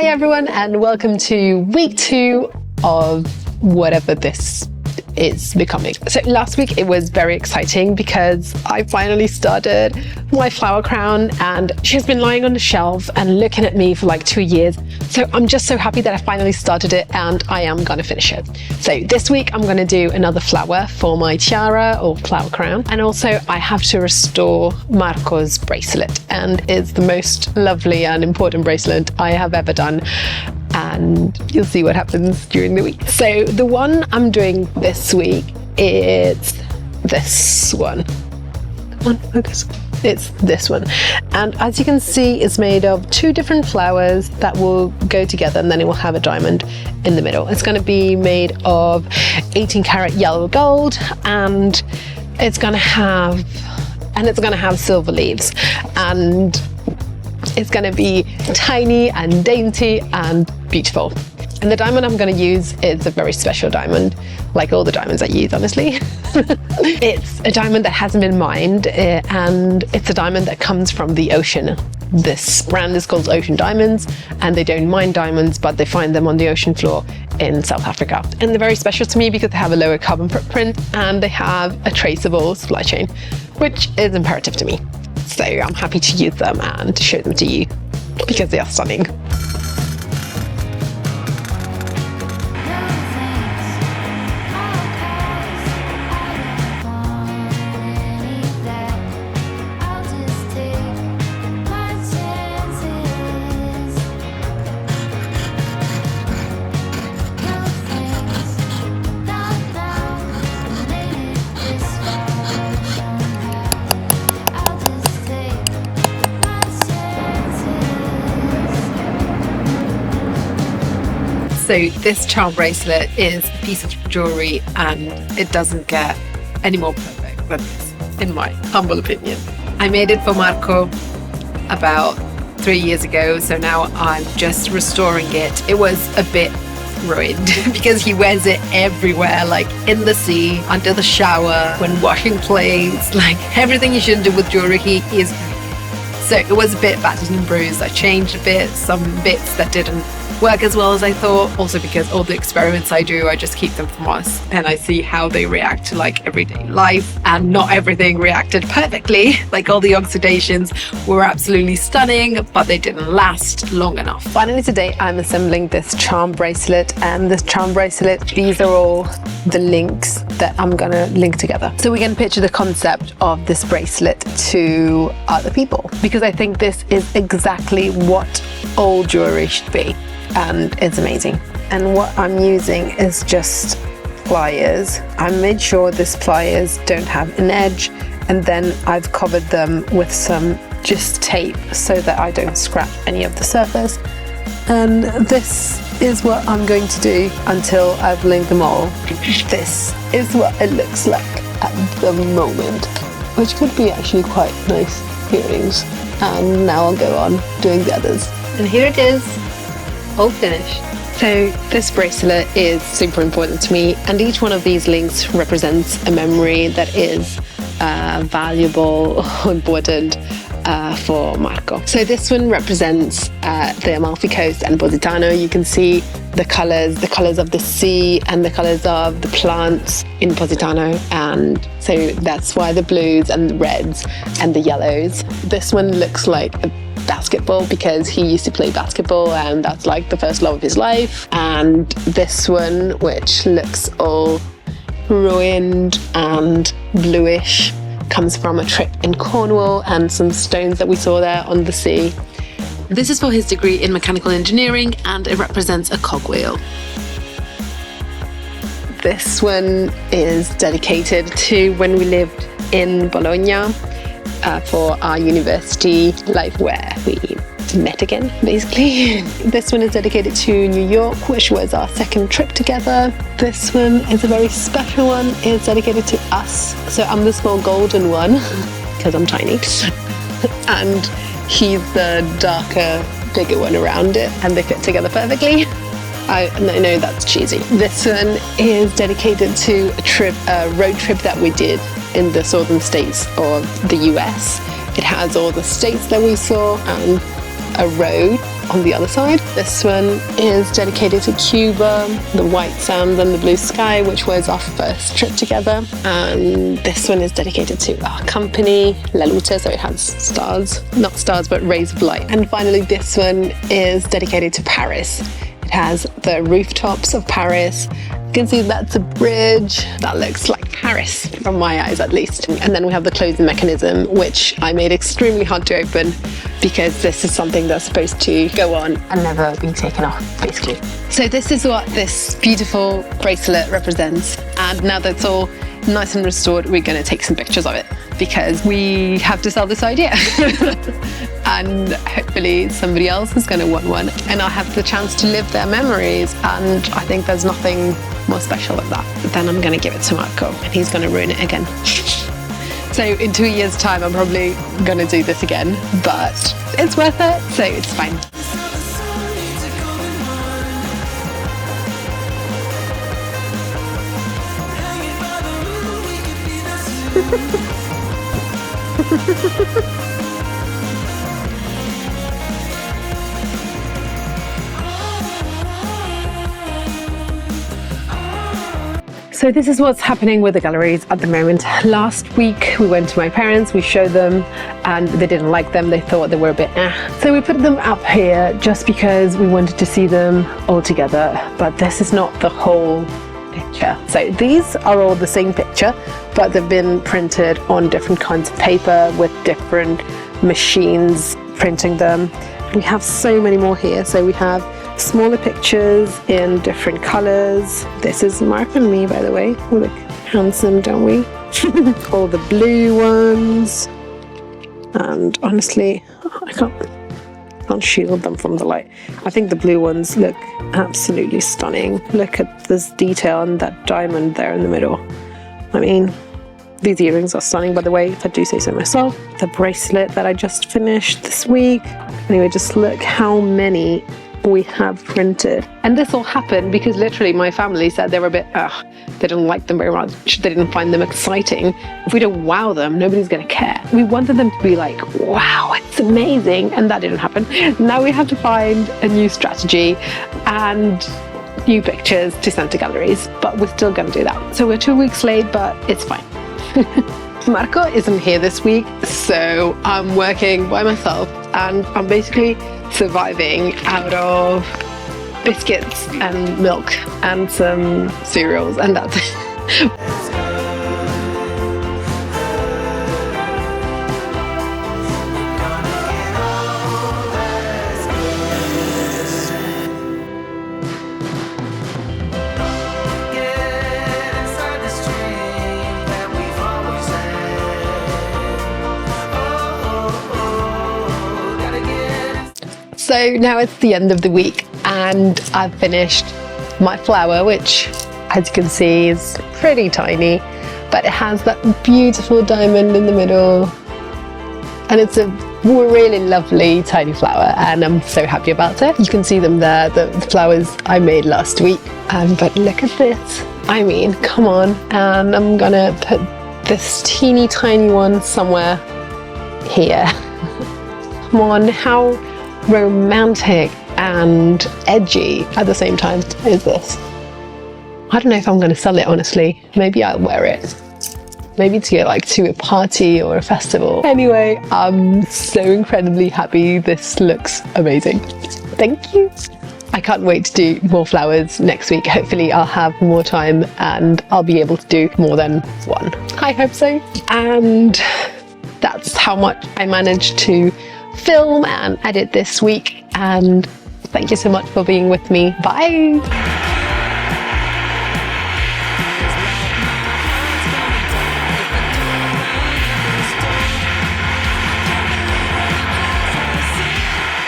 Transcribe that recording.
Hi everyone, and welcome to week 2 of whatever this is becoming. So last week it was very exciting because I finally started my flower crown, and she's been lying on the shelf and looking at me for like 2 years. So I'm just so happy that I finally started it, and I am gonna finish it. So this week I'm gonna do another flower for my tiara or flower crown, and also I have to restore Marco's bracelet, and it's the most lovely and important bracelet I have ever done, and you'll see what happens during the week. So the one I'm doing this week is this one. Come on, focus. It's this one, and as you can see, it's made of 2 different flowers that will go together, and then it will have a diamond in the middle. It's going to be made of 18 karat yellow gold, and it's going to have silver leaves, and it's going to be tiny and dainty and beautiful. And the diamond I'm going to use is a very special diamond, like all the diamonds I use, honestly. It's a diamond that hasn't been mined, and it's a diamond that comes from the ocean. This brand is called Ocean Diamonds, and they don't mine diamonds, but they find them on the ocean floor in South Africa. And they're very special to me because they have a lower carbon footprint and they have a traceable supply chain, which is imperative to me. So I'm happy to use them and to show them to you because they are stunning. So this charm bracelet is a piece of jewellery, and it doesn't get any more perfect than this, in my humble opinion. I made it for Marco about 3 years ago, so now I'm just restoring it. It was a bit ruined because he wears it everywhere, like in the sea, under the shower, when washing plates, like everything you shouldn't do with jewellery, he is. So it was a bit battered and bruised. I changed a bit, some bits that didn't work as well as I thought. Also because all the experiments I do, I just keep them from us, and I see how they react to like everyday life, and not everything reacted perfectly. Like all the oxidations were absolutely stunning, but they didn't last long enough. Finally today I'm assembling this charm bracelet, and this charm bracelet, these are all the links that I'm gonna link together. So we can picture the concept of this bracelet to other people, because I think this is exactly what all jewelry should be, and it's amazing. And what I'm using is just pliers. I made sure these pliers don't have an edge, and then I've covered them with some just tape so that I don't scratch any of the surface. And this is what I'm going to do until I've linked them all. This is what it looks like at the moment, which could be actually quite nice earrings. And now I'll go on doing the others. And here it is, all finished. So this bracelet is super important to me, and each one of these links represents a memory that is valuable or important for Marco. So this one represents the Amalfi Coast and Positano. You can see the colors of the sea and the colors of the plants in Positano, and so that's why the blues and the reds and the yellows. This one looks like a basketball because he used to play basketball, and that's like the first love of his life. And this one, which looks all ruined and bluish, comes from a trip in Cornwall and some stones that we saw there on the sea. This is for his degree in mechanical engineering, and it represents a cogwheel. This one is dedicated to when we lived in Bologna for our university life, where we met again, basically. This one is dedicated to New York, which was our second trip together. This one is a very special one. It's dedicated to us. So I'm the small golden one because I'm tiny, and he's the darker, bigger one around it, and they fit together perfectly. I know that's cheesy. This one is dedicated to a road trip that we did in the southern states of the US. It has all the states that we saw and a road on the other side. This one is dedicated to Cuba, the white sands and the blue sky, which was our first trip together. And this one is dedicated to our company, La Luta, so it has stars, not stars, but rays of light. And finally, this one is dedicated to Paris. It has the rooftops of Paris. You can see that's a bridge that looks like Paris, from my eyes at least. And then we have the closing mechanism, which I made extremely hard to open because this is something that's supposed to go on and never be taken off, basically. So this is what this beautiful bracelet represents. And now that it's all nice and restored, we're going to take some pictures of it because we have to sell this idea. And hopefully somebody else is going to want one and I'll have the chance to live their memories, and I think there's nothing more special than that. But then I'm going to give it to Marco and he's going to ruin it again. So in 2 years' time I'm probably going to do this again, but it's worth it, so it's fine. So this is what's happening with the galleries at the moment. Last week we went to my parents, we showed them and they didn't like them. They thought they were a bit So we put them up here just because we wanted to see them all together, but this is not the whole picture. So these are all the same picture, but they've been printed on different kinds of paper with different machines printing them. We have so many more here. So we have smaller pictures in different colors. This is Mark and me, by the way. We look handsome, don't we? All the blue ones. And honestly, I can't shield them from the light. I think the blue ones look absolutely stunning. Look at this detail and that diamond there in the middle. I mean, these earrings are stunning, by the way, if I do say so myself. The bracelet that I just finished this week. Anyway, just look how many we have printed. And this all happened because literally my family said they were a bit, they didn't like them very much. They didn't find them exciting. If we don't wow them, nobody's gonna care. We wanted them to be like, wow, it's amazing. And that didn't happen. Now we have to find a new strategy and new pictures to send to galleries, but we're still gonna do that. So we're 2 weeks late, but it's fine. Marco isn't here this week, so I'm working by myself and I'm basically surviving out of biscuits and milk and some cereals, and that's it. So now it's the end of the week and I've finished my flower, which as you can see is pretty tiny, but it has that beautiful diamond in the middle and it's a really lovely tiny flower and I'm so happy about it. You can see them there, the flowers I made last week, but look at this. I mean, come on. And I'm gonna put this teeny tiny one somewhere here. Come on, how romantic and edgy at the same time is this. I don't know if I'm going to sell it, honestly. Maybe I'll wear it. Maybe to go like to a party or a festival. Anyway, I'm so incredibly happy. This looks amazing. Thank you. I can't wait to do more flowers next week. Hopefully I'll have more time and I'll be able to do more than one. I hope so. And that's how much I managed to film and edit this week, and thank you so much for being with me. Bye.